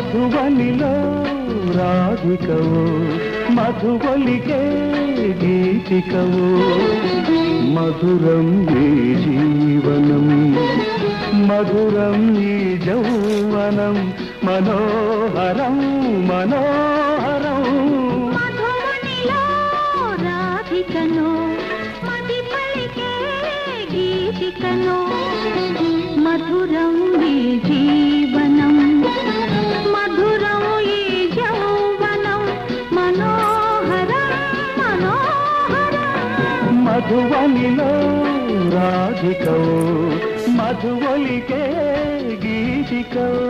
మధువనిలో రాధికవో మధువలికే గీతికవో మధురం ఈ జీవనం మధురం ఈ యౌవనం మనోహరం మనోహరం మధువనిలో రాధికను మది పలికే గీతికను మధురం ఈ జీవనం మధురం ఈ యౌవనం మనోహరం మనోహరం మధువనిలో రాధికవో మధువలికే గీతికవో